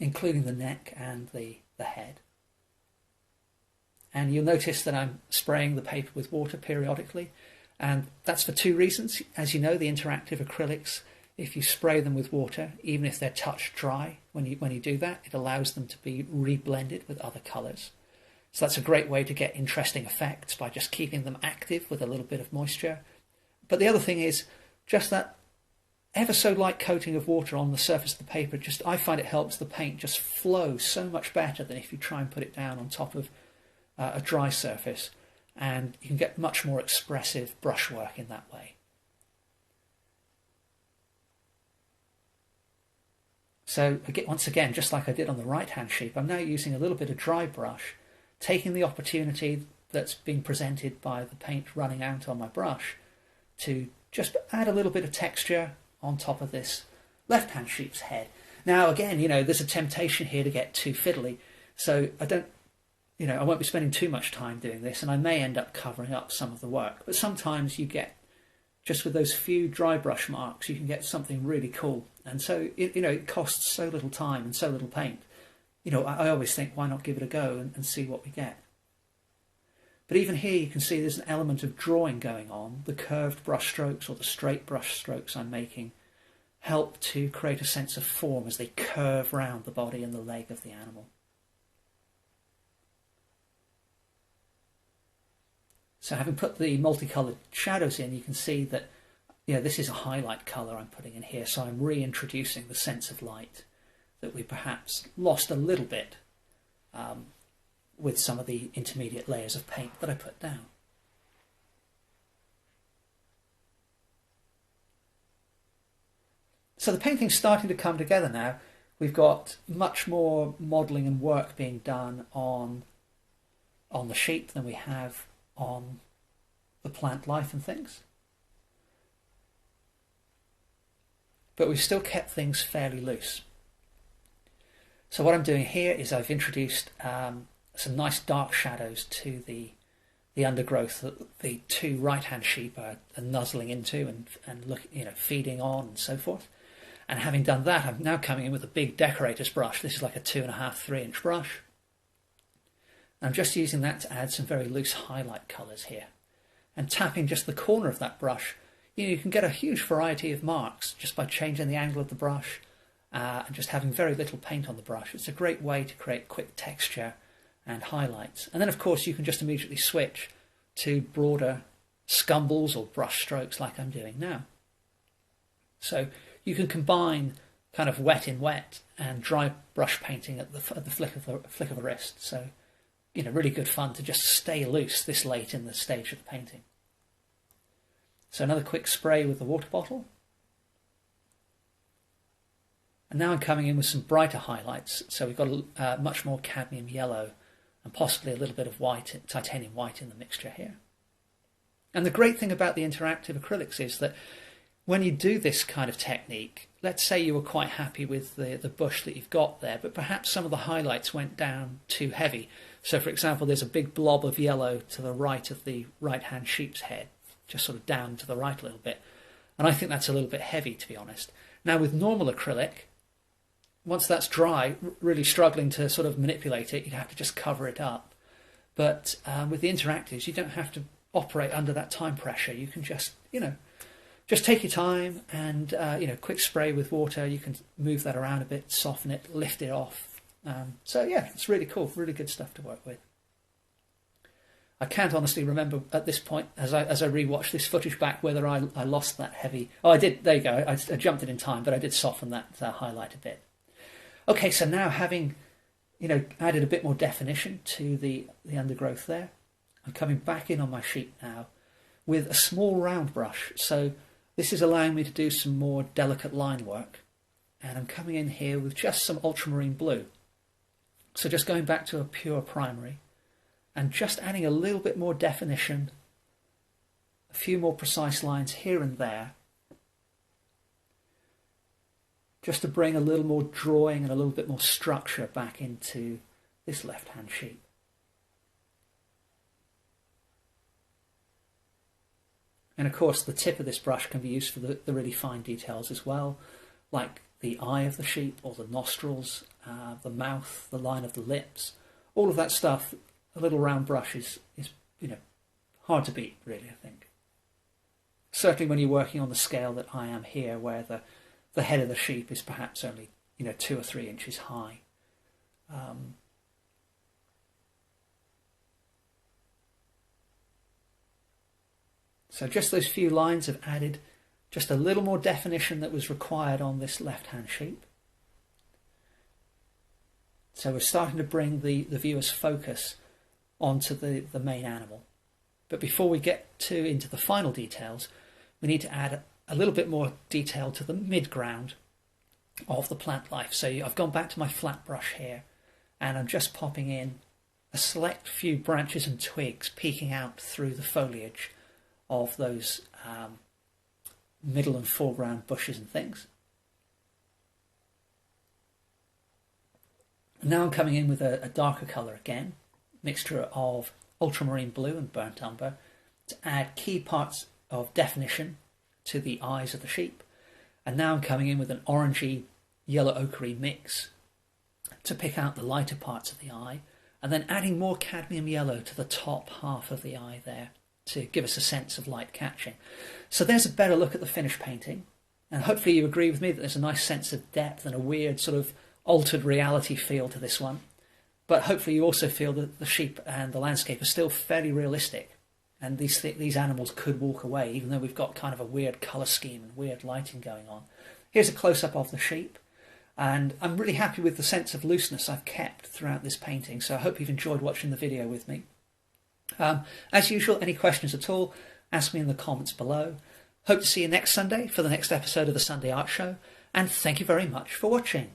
including the neck and the head. And you'll notice that I'm spraying the paper with water periodically, and that's for two reasons. As you know, the interactive acrylics, if you spray them with water, even if they're touch dry, when you do that, it allows them to be reblended with other colours. So that's a great way to get interesting effects by just keeping them active with a little bit of moisture. But the other thing is just that ever so light coating of water on the surface of the paper, I find it helps the paint just flow so much better than if you try and put it down on top of a dry surface, and you can get much more expressive brushwork in that way. So once again, just like I did on the right hand sheet, I'm now using a little bit of dry brush, taking the opportunity that's been presented by the paint running out on my brush to just add a little bit of texture on top of this left hand sheep's head. Now again, there's a temptation here to get too fiddly, so I won't be spending too much time doing this, and I may end up covering up some of the work. But sometimes you get, just with those few dry brush marks, you can get something really cool. And so, it costs so little time and so little paint. I always think, why not give it a go and see what we get? But even here you can see there's an element of drawing going on. The curved brush strokes or the straight brush strokes I'm making help to create a sense of form as they curve round the body and the leg of the animal. So having put the multicoloured shadows in, you can see that this is a highlight colour I'm putting in here, so I'm reintroducing the sense of light that we perhaps lost a little bit with some of the intermediate layers of paint that I put down. So the painting's starting to come together now. We've got much more modelling and work being done on the sheep than we have on the plant life and things. But we've still kept things fairly loose. So what I'm doing here is I've introduced some nice dark shadows to the undergrowth that the two right-hand sheep are nuzzling into and look, feeding on and so forth. And having done that, I'm now coming in with a big decorator's brush. This is like a 2.5, 3 inch brush. I'm just using that to add some very loose highlight colours here. And tapping just the corner of that brush, you can get a huge variety of marks just by changing the angle of the brush and just having very little paint on the brush. It's a great way to create quick texture and highlights. And then of course you can just immediately switch to broader scumbles or brush strokes like I'm doing now. So you can combine kind of wet in wet and dry brush painting at the flick of a wrist. So really good fun to just stay loose this late in the stage of the painting. So another quick spray with the water bottle. And now I'm coming in with some brighter highlights. So we've got much more cadmium yellow and possibly a little bit of white, titanium white in the mixture here. And the great thing about the interactive acrylics is that when you do this kind of technique, let's say you were quite happy with the bush that you've got there, but perhaps some of the highlights went down too heavy. So for example, there's a big blob of yellow to the right of the right-hand sheep's head, just sort of down to the right a little bit. And I think that's a little bit heavy, to be honest. Now with normal acrylic, once that's dry, really struggling to sort of manipulate it, you'd have to just cover it up. But with the interactives, you don't have to operate under that time pressure. You can just, just take your time and, quick spray with water. You can move that around a bit, soften it, lift it off. So yeah, it's really cool, really good stuff to work with. I can't honestly remember at this point, as I rewatched this footage back, whether I lost that heavy. Oh, I did. There you go. I jumped it in time, but I did soften that highlight a bit. Okay, so now having, added a bit more definition to the undergrowth there, I'm coming back in on my sheet now with a small round brush. So this is allowing me to do some more delicate line work. And I'm coming in here with just some ultramarine blue. So just going back to a pure primary and just adding a little bit more definition, a few more precise lines here and there, just to bring a little more drawing and a little bit more structure back into this left-hand sheet. And of course the tip of this brush can be used for the really fine details as well, like the eye of the sheep, or the nostrils, the mouth, the line of the lips, all of that stuff. A little round brush is hard to beat, really, I think. Certainly when you're working on the scale that I am here, where the head of the sheep is perhaps only 2 or 3 inches high. So just those few lines have added just a little more definition that was required on this left-hand sheep. So we're starting to bring the viewer's focus onto the main animal. But before we get into the final details, we need to add a little bit more detail to the mid-ground of the plant life. So I've gone back to my flat brush here, and I'm just popping in a select few branches and twigs peeking out through the foliage of those middle and foreground bushes and things. And now I'm coming in with a darker colour again, mixture of ultramarine blue and burnt umber, to add key parts of definition to the eyes of the sheep. And now I'm coming in with an orangey yellow ochre mix to pick out the lighter parts of the eye, and then adding more cadmium yellow to the top half of the eye there to give us a sense of light catching. So there's a better look at the finished painting, and hopefully you agree with me that there's a nice sense of depth and a weird sort of altered reality feel to this one. But hopefully you also feel that the sheep and the landscape are still fairly realistic, and these animals could walk away, even though we've got kind of a weird colour scheme and weird lighting going on. Here's a close-up of the sheep, and I'm really happy with the sense of looseness I've kept throughout this painting, so I hope you've enjoyed watching the video with me. As usual, any questions at all, ask me in the comments below. Hope to see you next Sunday for the next episode of the Sunday Art Show, and thank you very much for watching.